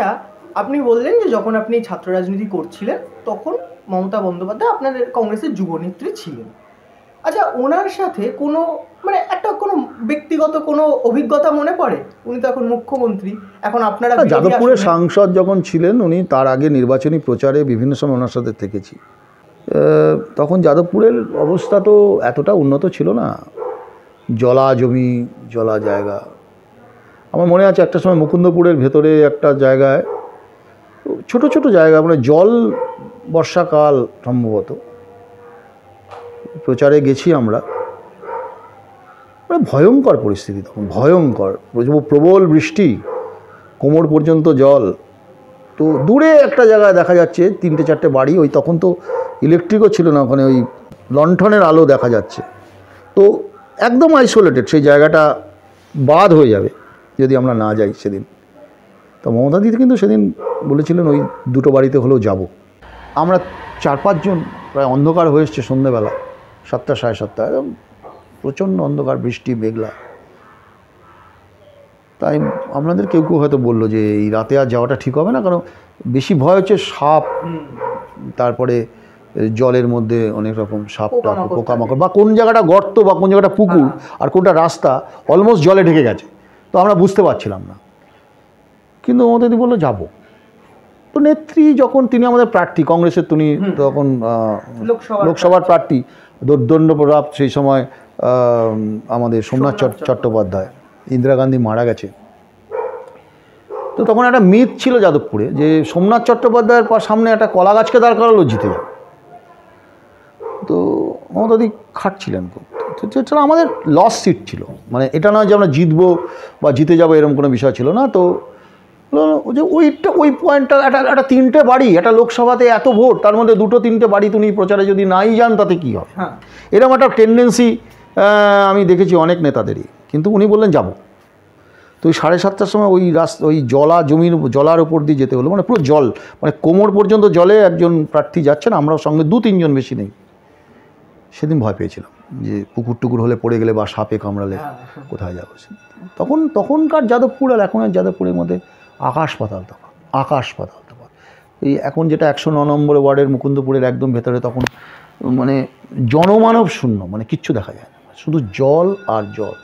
আচ্ছা, আপনি বললেন যে যখন আপনি ছাত্র রাজনীতি করছিলেন তখন মমতা বন্দ্যোপাধ্যায় আপনাদের কংগ্রেসের যুবনেত্রী ছিলেন। আচ্ছা, ওনার সাথে কোনো মানে একটা কোনো ব্যক্তিগত কোনো অভিজ্ঞতা মনে পড়ে? উনি তো এখন মুখ্যমন্ত্রী, এখন আপনারা যাদবপুরের সাংসদ যখন ছিলেন উনি, তার আগে নির্বাচনী প্রচারে বিভিন্ন সময় ওনার সাথে থেকেছি। তখন যাদবপুরের অবস্থা তো এতটা উন্নত ছিল না, জলা জমি, জলা জায়গা। আমার মনে আছে একটা সময় মুকুন্দপুরের ভেতরে একটা জায়গায়, ছোট ছোট জায়গা, মানে জল, বর্ষাকাল সম্ভবত, প্রচারে গেছি আমরা, মানে ভয়ঙ্কর পরিস্থিতি তখন, ভয়ঙ্কর, প্রবল বৃষ্টি, কোমর পর্যন্ত জল। তো দূরে একটা জায়গায় দেখা যাচ্ছে 3-4টে বাড়ি, ওই তখন তো ইলেকট্রিকও ছিল না ওখানে, ওই লণ্ঠনের আলো দেখা যাচ্ছে। তো একদম আইসোলেটেড, সেই জায়গাটা বাদ হয়ে যাবে যদি আমরা না যাই সেদিন। তো মমতা দিদি কিন্তু সেদিন বলেছিলেন ওই দুটো বাড়িতে হলেও যাব। আমরা 4-5 জন, প্রায় অন্ধকার হয়ে এসছে সন্ধ্যেবেলা, 7টা 7:30, একদম প্রচণ্ড অন্ধকার, বৃষ্টি, মেঘলা। তাই আপনাদের কেউ কেউ হয়তো বললো যে এই রাতে আর যাওয়াটা ঠিক হবে না, কারণ বেশি ভয় হচ্ছে সাপ, তারপরে জলের মধ্যে অনেক রকম সাপ, পোকামাকড়, বা কোন জায়গাটা গর্ত বা কোন জায়গাটা পুকুর আর কোনটা রাস্তা অলমোস্ট জলে ঢেকে গেছে, তো আমরা বুঝতে পারছিলাম না। কিন্তু মমতা দিদি বললো যাবো। তো নেত্রী যখন, তিনি আমাদের প্রার্থী কংগ্রেসের, তিনি তখন লোকসভার প্রার্থী, দণ্ডপ্রতাপ সেই সময় আমাদের সোমনাথ চট্টোপাধ্যায়, ইন্দিরা গান্ধী মারা গেছে। তো তখন একটা মিথ ছিল যাদবপুরে যে সোমনাথ চট্টোপাধ্যায়ের সামনে একটা কলা গাছকে দাঁড় করালো, জিতে যাবে। তো মমতা দিদি খাটছিলেন খুব, সেটা আমাদের লস সিট ছিল, মানে এটা নয় যে আমরা জিতবো বা জিতে যাবো এরকম কোনো বিষয় ছিল না। তো যে ওই পয়েন্টটা, একটা 3টে বাড়ি, একটা লোকসভাতে এত ভোট, তার মধ্যে 2-3টে বাড়ি তুমি প্রচারে যদি নাই যান তাতে কী হবে, এরকম একটা টেন্ডেন্সি আমি দেখেছি অনেক নেতাদেরই। কিন্তু উনি বললেন যাব। তো ওই 7:30টার সময় ওই জলার ওপর দিয়ে যেতে হলো, মানে পুরো জল, মানে কোমর পর্যন্ত জলে একজন প্রার্থী যাচ্ছেন, আমরাও সঙ্গে 2-3 জন, বেশি নেই। সেদিন ভয় পেয়েছিলাম যে পুকুর টুকুর হলে পড়ে গেলে বা সাপে কামড়ালে কোথায় যাবো। তখনকার যাদবপুর আর এখনের যাদবপুরের মধ্যে আকাশ পাতাল তফাৎ, আকাশ পাতাল তফাৎ। এই এখন যেটা 109 নম্বর ওয়ার্ডের মুকুন্দপুরের একদম ভেতরে, তখন মানে জনমানব শূন্য, মানে কিচ্ছু দেখা যায় না, শুধু জল আর জল,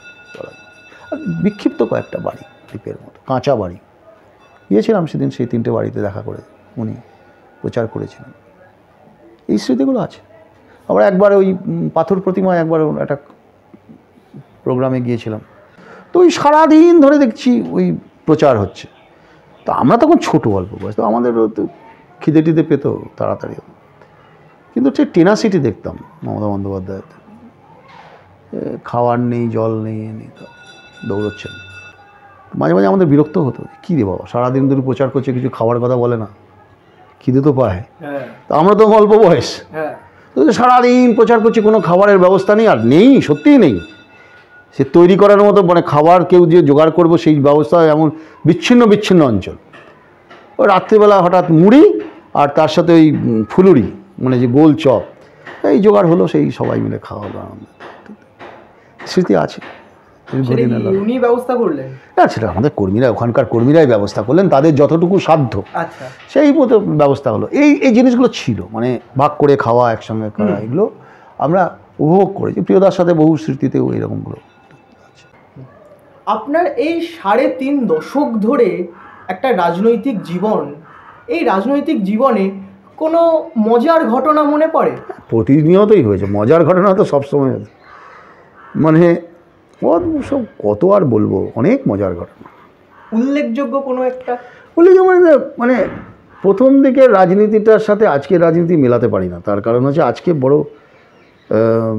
আর বিক্ষিপ্ত কয়েকটা বাড়ি, দ্বীপের মতো কাঁচা বাড়ি। গিয়েছিলাম সেদিন সেই 3টে বাড়িতে দেখা করে, উনি প্রচার করেছিলেন। এই স্মৃতিগুলো আছে। আবার একবার ওই পাথর প্রতিমায় একবার একটা প্রোগ্রামে গিয়েছিলাম, তো ওই সারাদিন ধরে দেখছি ওই প্রচার হচ্ছে। তো আমরা তখন ছোটো, অল্প বয়স, তো আমাদের তো খিদে টিদে পেত তাড়াতাড়ি, কিন্তু সেই টেনাসিটি দেখতাম মমতা বন্দ্যোপাধ্যায়, খাওয়ার নেই, জল নেই, তো দৌড়চ্ছেন। মাঝে মাঝে আমাদের বিরক্ত হতো, কী রে বাবা সারাদিন ধরে প্রচার করছে, কিছু খাওয়ার কথা বলে না, খিদে তো পায়। তো আমরা তো অল্প বয়স, তো সারাদিন প্রচার করছে, কোনো খাবারের ব্যবস্থা নেই, আর নেই, সত্যিই নেই। সে তৈরি করার মতো, মানে খাবার কেউ যে জোগাড় করবো সেই ব্যবস্থা এমন বিচ্ছিন্ন অঞ্চল। ওই রাত্রিবেলা হঠাৎ মুড়ি আর তার সাথে ওই ফুলুরি, মানে যে গোল চপ, এই জোগাড় হলো, সেই সবাই মিলে খাওয়া হলো, আনন্দ। স্মৃতি আছে। ব্যবস্থা করলেন না, সেটা আমাদের কর্মীরা, ওখানকার কর্মীরাই ব্যবস্থা করলেন, তাদের যতটুকু সাধ্য সেই মতো ব্যবস্থা হলো। এই জিনিসগুলো ছিল, মানে ভাগ করে খাওয়া, একসঙ্গে করা, এগুলো আমরা উপভোগ করেছি। প্রিয়দার সাথে বহু স্মৃতিতেও এরকমগুলো আছে। আপনার এই 3.5 দশক ধরে একটা রাজনৈতিক জীবন, এই রাজনৈতিক জীবনে কোনো মজার ঘটনা মনে পড়ে? প্রতিনিয়তই হয়েছে মজার ঘটনা, তো সবসময়, মানে সব কত আর বলবো, অনেক মজার ঘটনা। উল্লেখযোগ্য কোনো একটা? মানে প্রথম দিকে রাজনীতিটার সাথে আজকের রাজনীতি মেলাতে পারি না, তার কারণ হচ্ছে আজকে বড়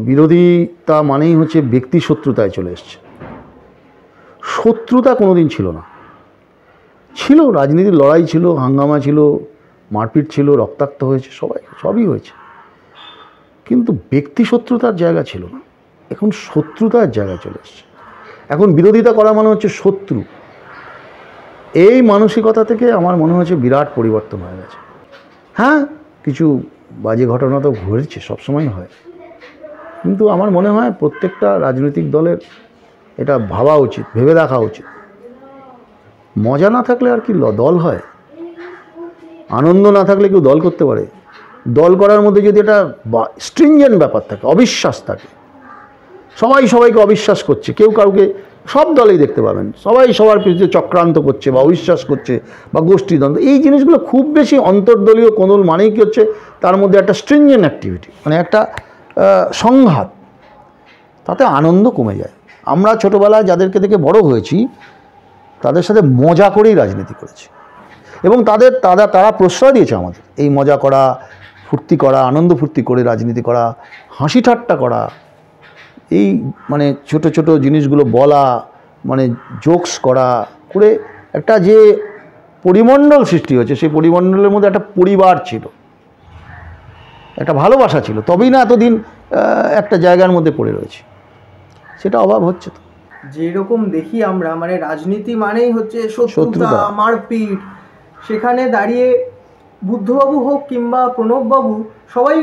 বিরোধিতা মানেই হচ্ছে ব্যক্তি শত্রুতায় চলে এসছে। শত্রুতা কোনোদিন ছিল না, ছিল রাজনীতির লড়াই ছিল, হাঙ্গামা ছিল, মারপিট ছিল, রক্তাক্ত হয়েছে, সবই হয়েছে, কিন্তু ব্যক্তি শত্রুতার জায়গা ছিল না। এখন শত্রুতার জায়গায় চলে এসছে। এখন বিরোধিতা করা মানে হচ্ছে শত্রু। এই মানসিকতা থেকে আমার মনে হচ্ছে বিরাট পরিবর্তন হয়ে গেছে। হ্যাঁ, কিছু বাজে ঘটনা তো ঘটেছে, সবসময় হয়, কিন্তু আমার মনে হয় প্রত্যেকটা রাজনৈতিক দলের এটা ভাবা উচিত, ভেবে দেখা উচিত। মজা না থাকলে আর কি দল হয়? আনন্দ না থাকলে কেউ দল করতে পারে? দল করার মধ্যে যদি একটা স্ট্রিনজেন্ট ব্যাপার থাকে, অবিশ্বাস থাকে, সবাই সবাইকে অবিশ্বাস করছে, কেউ কাউকে, সব দলেই দেখতে পাবেন সবাই সবার পিছনে চক্রান্ত করছে বা অবিশ্বাস করছে বা গোষ্ঠীদ্বন্দ্ব, এই জিনিসগুলো খুব বেশি অন্তর্দলীয় কোন্দল মানেই কী হচ্ছে, তার মধ্যে একটা স্ট্রিনজেন্ট অ্যাক্টিভিটি, মানে একটা সংঘাত, তাতে আনন্দ কমে যায়। আমরা ছোটোবেলায় যাদেরকে দেখে বড় হয়েছি তাদের সাথে মজা করেই রাজনীতি করেছি, এবং তারা প্রশ্রয় দিয়েছে আমাদের এই মজা করা, ফুর্তি করা, আনন্দ ফুর্তি করে রাজনীতি করা, হাসি ঠাট্টা করা, এই মানে ছোট ছোট জিনিসগুলো বলা, মানে জোকস করা করে একটা যে পরিমণ্ডল সৃষ্টি হয়েছে, সেই পরিমণ্ডলের মধ্যে একটা পরিবার ছিল, একটা ভালোবাসা ছিল, তবেই না এতদিন একটা জায়গার মধ্যে পড়ে রয়েছে, সেটা অভাব হচ্ছে। তো যেরকম দেখি আমরা, মানে রাজনীতি মানেই হচ্ছে শত্রুতা, মারপিট, সেখানে দাঁড়িয়ে বুদ্ধবাবু হোক কিংবা প্রণববাবু, সবাই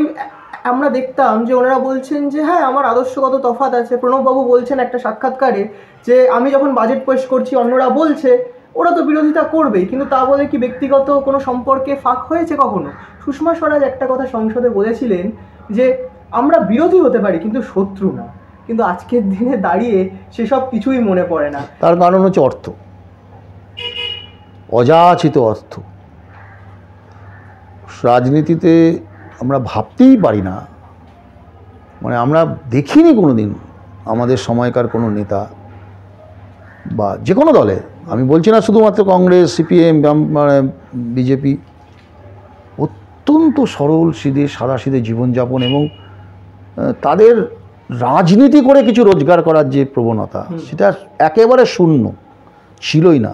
আমরা দেখতাম যে ওনারা বলছেন যে হ্যাঁ আমার আদর্শগত তফাৎ আছে। প্রণববাবু বলছেন একটা সাক্ষাৎকারে যে আমি যখন বাজেট পেশ করছি অন্যরা বলছে, ওরা তো বিরোধিতা করবেই, কিন্তু তা বলে কি ব্যক্তিগত কোনো সম্পর্কে ফাঁক হয়েছে কখনো? সুষমা স্বরাজ একটা কথা সংসদে বলেছিলেন যে আমরা বিরোধী হতে পারি কিন্তু শত্রু না, কিন্তু আজকের দিনে দাঁড়িয়ে সেসব কিছুই মনে পড়ে না। তার কারণ হচ্ছে অর্থ, অযাচিত অর্থ। রাজনীতিতে আমরা ভাবতেই পারি না, মানে আমরা দেখিনি কোনো দিন আমাদের সময়কার কোনো নেতা বা যে কোনো দলে, আমি বলছি না শুধুমাত্র কংগ্রেস, সিপিএম, মানে বিজেপি, অত্যন্ত সরল সিধে সাদাসিধে জীবনযাপন, এবং তাদের রাজনীতি করে কিছু রোজগার করার যে প্রবণতা, সেটা একেবারে শূন্য ছিলই না।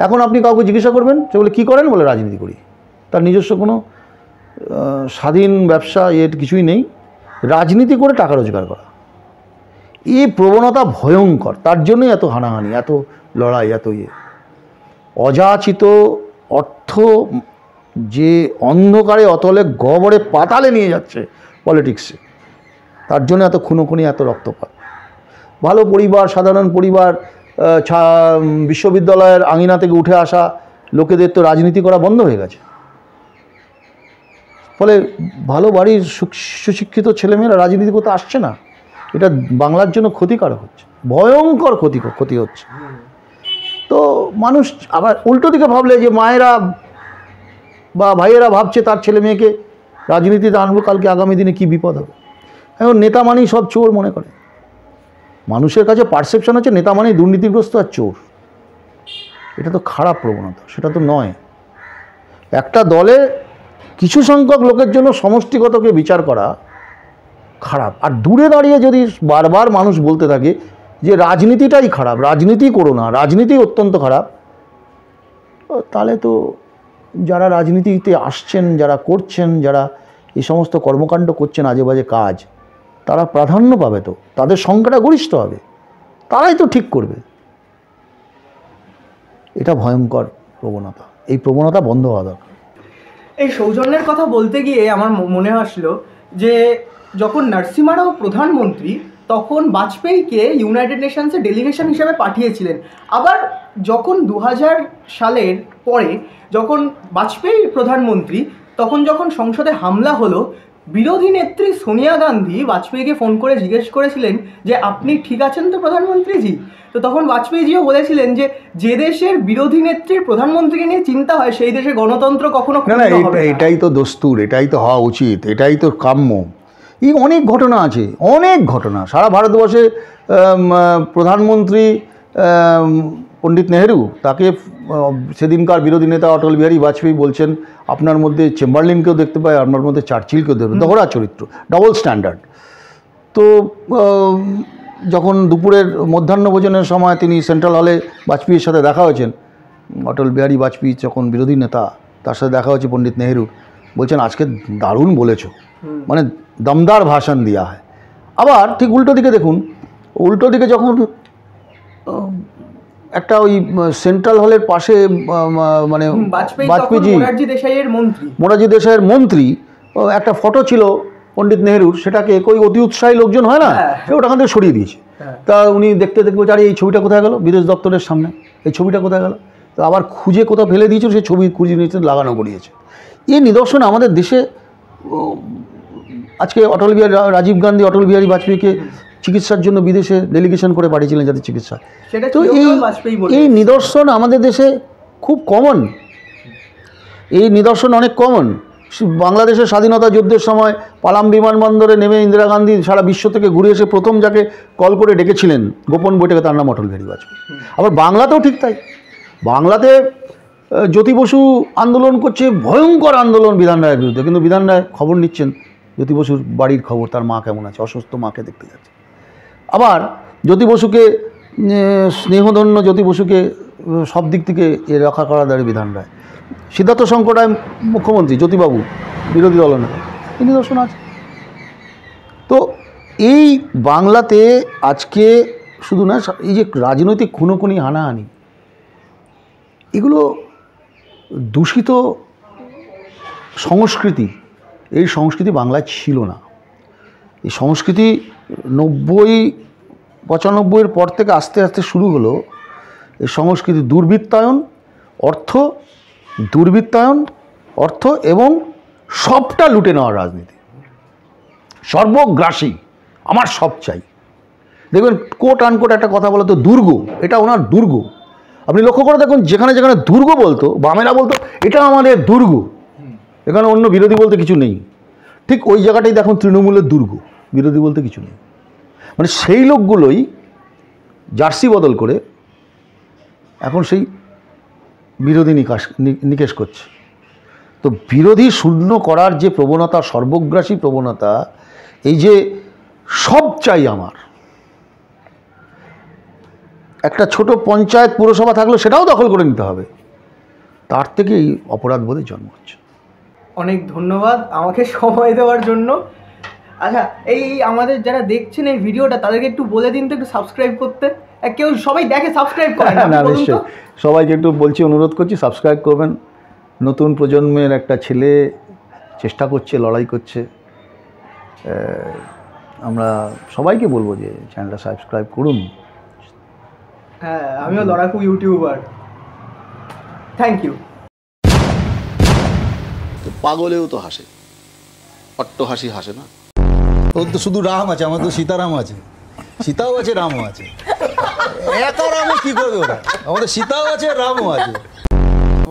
এখন আপনি কাউকে জিজ্ঞাসা করবেন, সে বলে কী করেন, বলে রাজনীতি করি, তার নিজস্ব কোনো স্বাধীন ব্যবসা কিছুই নেই, রাজনীতি করে টাকা রোজগার করা, এই প্রবণতা ভয়ঙ্কর। তার জন্যই এত হানাহানি, এত লড়াই, এত অযাচিত অর্থ যে অন্ধকারে অতলে গবরে পাতালে নিয়ে যাচ্ছে পলিটিক্সে, তার জন্য এত খুনোখুনি, এত রক্তপাত। ভালো পরিবার, সাধারণ পরিবার, বিশ্ববিদ্যালয়ের আঙিনা থেকে উঠে আসা লোকেদের তো রাজনীতি করা বন্ধ হয়ে গেছে, ফলে ভালো বাড়ির সুশিক্ষিত ছেলেমেয়েরা রাজনীতি করতে আসছে না। এটা বাংলার জন্য ক্ষতিকারক হচ্ছে, ভয়ঙ্কর ক্ষতি হচ্ছে। তো মানুষ আবার উল্টো দিকে ভাবলে যে মায়েরা বা ভাইয়েরা ভাবছে তার ছেলে মেয়েকে রাজনীতিতে আনবো, কালকে আগামী দিনে কী বিপদ হবে। এখন নেতা মানেই সব চোর মনে করে, মানুষের কাছে পারসেপশন হচ্ছে নেতা মানেই দুর্নীতিগ্রস্ত আর চোর। এটা তো খারাপ প্রবণতা, সেটা তো নয়। একটা দলে কিছু সংখ্যক লোকের জন্য সমষ্টিগতকে বিচার করা খারাপ। আর দূরে দাঁড়িয়ে যদি বারবার মানুষ বলতে থাকে যে রাজনীতিটাই খারাপ, রাজনীতি করো না, রাজনীতি অত্যন্ত খারাপ, তাহলে তো যারা রাজনীতিতে আসছেন, যারা করছেন, যারা এই সমস্ত কর্মকাণ্ড করছেন, আজে বাজে কাজ, তারা প্রাধান্য পাবে, তো তাদের সংখ্যাটা গরিষ্ঠ হবে, তারাই তো ঠিক করবে। এটা ভয়ঙ্কর প্রবণতা, এই প্রবণতা বন্ধ হওয়া দরকার। এই সৌজন্যের কথা বলতে গিয়ে আমার মনে আসলো যে যখন নরসিমহা রাও প্রধানমন্ত্রী, তখন বাজপেয়ীকে ইউনাইটেড নেশনসে ডেলিগেশন হিসেবে পাঠিয়েছিলেন। আবার যখন 2000 সালের পরে যখন বাজপেয়ী প্রধানমন্ত্রী, তখন যখন সংসদে হামলা হলো, বিরোধী নেত্রী সোনিয়া গান্ধী বাজপেয়ীকে ফোন করে জিজ্ঞেস করেছিলেন যে আপনি ঠিক আছেন তো প্রধানমন্ত্রীজি? তো তখন বাজপেয়ীজিও বলেছিলেন যে যে দেশের বিরোধী নেত্রীর প্রধানমন্ত্রীকে নিয়ে চিন্তা হয়, সেই দেশে গণতন্ত্র কখনো না, এটাই তো দস্তুর, এটাই তো হওয়া উচিত, এটাই তো কাম্য। এই অনেক ঘটনা আছে, অনেক ঘটনা সারা ভারতবর্ষে। প্রধানমন্ত্রী পণ্ডিত নেহেরু, তাকে সেদিনকার বিরোধী নেতা অটল বিহারী বাজপেয়ী বলছেন আপনার মধ্যে চেম্বারলিনকেও দেখতে পাই, আপনার মধ্যে চার্চিলকেও দেখতে, দোহরা চরিত্র, ডবল স্ট্যান্ডার্ড। তো যখন দুপুরের মধ্যাহ্নভোজনের সময় তিনি সেন্ট্রাল হলে বাজপেয়ীর সাথে দেখা হয়েছেন, অটল বিহারী বাজপেয়ী যখন বিরোধী নেতা, তার সাথে দেখা হয়েছে পণ্ডিত নেহেরু, বলছেন আজকে দারুণ বলেছো, মানে দমদার ভাষণ দেওয়া হয়। আবার ঠিক উল্টো দিকে দেখুন, উল্টো দিকে যখন একটা ওই সেন্ট্রাল হলের পাশে মানে বাজপেয়ীজি মোরারজি দেশাইয়ের মন্ত্রী, একটা ফটো ছিল পণ্ডিত নেহেরুর, সেটাকে কই অতি উৎসাহী লোকজন হয় না, ওটাখান থেকে সরিয়ে দিয়েছে। তা উনি দেখতে দেখতে বলছে আরে এই ছবিটা কোথায় গেল, বিদেশ দপ্তরের সামনে এই ছবিটা কোথায় গেল, তো আবার খুঁজে কোথাও ফেলে দিয়েছিল, সেই ছবি খুঁজে নিয়েছে, লাগানো করিয়েছে। এই নিদর্শন আমাদের দেশে আজকে রাজীব গান্ধী অটল বিহারী বাজপেয়ীকে চিকিৎসার জন্য বিদেশে ডেলিগেশন করে পাঠিয়েছিলেন যাদের চিকিৎসা, তো এই নিদর্শন আমাদের দেশে খুব কমন, এই নিদর্শন অনেক কমন। বাংলাদেশের স্বাধীনতা যুদ্ধের সময় পালাম বিমানবন্দরে নেমে ইন্দিরা গান্ধী সারা বিশ্ব থেকে ঘুরে এসে প্রথম যাকে কল করে ডেকেছিলেন গোপন বৈঠকে তার নাম অটল বিহারী বাজপেয়ী। আবার বাংলাতেও ঠিক তাই, বাংলাতে জ্যোতি বসু আন্দোলন করছে, ভয়ঙ্কর আন্দোলন বিধান রায়ের বিরুদ্ধে, কিন্তু বিধান রায় খবর নিচ্ছেন জ্যোতি বসুর বাড়ির খবর, তার মা কেমন আছে, অসুস্থ মাকে দেখতে যাচ্ছে। আবার জ্যোতি বসুকে স্নেহধন্য জ্যোতি বসুকে সব দিক থেকে রক্ষা করা দাঁড়িয়ে বিধান রায়। সিদ্ধার্থ শঙ্কর রায় মুখ্যমন্ত্রী, জ্যোতিবাবু বিরোধী দলনেতা, এই নিদর্শন আছে। তো এই বাংলাতে আজকে শুধু না, এই যে রাজনৈতিক খুনোখুনি হানাহানি, এগুলো দূষিত সংস্কৃতি, এই সংস্কৃতি বাংলায় ছিল না। এই সংস্কৃতি 90-95 পর থেকে আস্তে আস্তে শুরু হলো। এই সংস্কৃতি দুর্বৃত্তায়ন অর্থ এবং সবটা লুটে নেওয়ার রাজনীতি, সর্বগ্রাসী, আমার সব চাই। দেখবেন কোট আনকোট একটা কথা বলতো, দুর্গ, এটা ওনার দুর্গ। আপনি লক্ষ্য করে দেখুন, যেখানে যেখানে দুর্গ বলতো, বামেরা বলতো এটা আমাদের দুর্গ, এখানে অন্য বিরোধী বলতে কিছু নেই। ঠিক ওই জায়গাটাই দেখুন তৃণমূলের দুর্গ, বিরোধী বলতে কিছু নেই। মানে সেই লোকগুলোই জার্সি বদল করে এখন সেই বিরোধী নিকেশ করছে। তো বিরোধী শূন্য করার যে প্রবণতা, সর্বগ্রাসী প্রবণতা, এই যে সব চাই আমার, একটা ছোট পঞ্চায়েত পুরসভা থাকলে সেটাও দখল করে নিতে হবে, তার থেকে এই অপরাধবোধের জন্ম হচ্ছে। অনেক ধন্যবাদ আমাকে সময় দেওয়ার জন্য। আচ্ছা, এই আমাদের যারা দেখছেন এই ভিডিওটা, তাদেরকে একটু বলে দিন তো একটু সাবস্ক্রাইব করতে। কেউ সবাই দেখে সাবস্ক্রাইব করে না, নিশ্চয়ই সবাইকে একটু বলছি, অনুরোধ করছি সাবস্ক্রাইব করবেন। নতুন প্রজন্মের একটা ছেলে চেষ্টা করছে, লড়াই করছে, আমরা সবাইকে বলবো যে চ্যানেলটা সাবস্ক্রাইব করুন। হ্যাঁ, আমিও লড়াকু ইউটিউবার। Thank you. পাগলেও তো হাসে, অট্ট হাসি হাসে না। ওর তো শুধু রাম আছে, আমার তো সীতারাম আছে, সীতাও আছে রামও আছে, একা রামে কি করবে ওরা? আমাদের সীতাও আছে রামও আছে।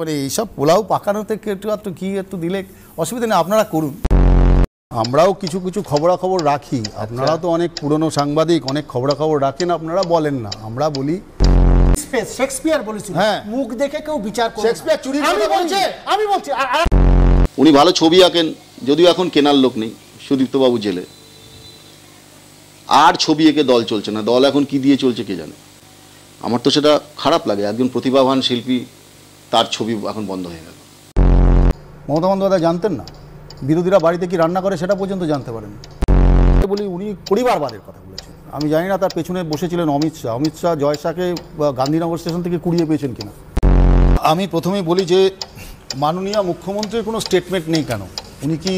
মানে এইসব পোলাও পাকানো থেকে একটু কি একটু দিলে অসুবিধা নেই, আপনারা করুন। আমরাও কিছু কিছু খবরাখবর রাখি, আপনারা তো অনেক পুরনো সাংবাদিক, অনেক খবরাখবর রাখেন, আপনারা বলেন না, আমরা বলি। শেক্সপিয়ার বলেছিল, হ্যাঁ, মুখ দেখে কেউ বিচার করে। শেক্সপিয়ার চুরি আমি বলছি উনি ভালো ছবি আঁকেন, যদিও এখন কেনার লোক নেই, সুদীপ্তবাবু জেলে। আর ছবি এঁকে দল চলছে না, দল এখন কি দিয়ে চলছে কে জানে। আমার তো সেটা খারাপ লাগে, একজন প্রতিভাবান শিল্পী, তার ছবি এখন বন্ধ হয়ে গেল। মমতা বন্দ্যোপাধ্যায় জানতেন না বিরোধীরা বাড়িতে কি রান্না করে, সেটা পর্যন্ত জানতে পারেন। বলি উনি পরিবারবাদের কথা বলেছেন, আমি জানি না তার পেছনে বসেছিলেন অমিত শাহ জয়শাহকে গান্ধীনগর স্টেশন থেকে কুড়িয়ে পেয়েছেন কিনা। আমি প্রথমেই বলি যে মাননীয় মুখ্যমন্ত্রীর কোনো স্টেটমেন্ট নেই কেন, উনি কি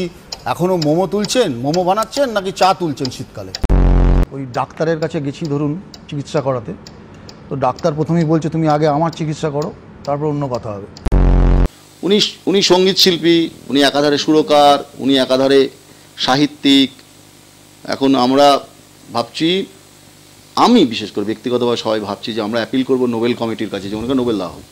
এখনও মোমো তুলছেন, মোমো বানাচ্ছেন নাকি চা তুলছেন শীতকালে? ওই ডাক্তারের কাছে গেছি ধরুন চিকিৎসা করাতে, তো ডাক্তার প্রথমেই বলছে তুমি আগে আমার চিকিৎসা করো, তারপর অন্য কথা হবে। উনি সঙ্গীত শিল্পী, উনি একাধারে সুরকার, উনি একাধারে সাহিত্যিক। এখন আমরা ভাবছি, আমি বিশেষ করে ব্যক্তিগতভাবে সবাই ভাবছি যে আমরা অ্যাপিল করব নোবেল কমিটির কাছে যে ওনাকে নোবেল দেওয়া হোক।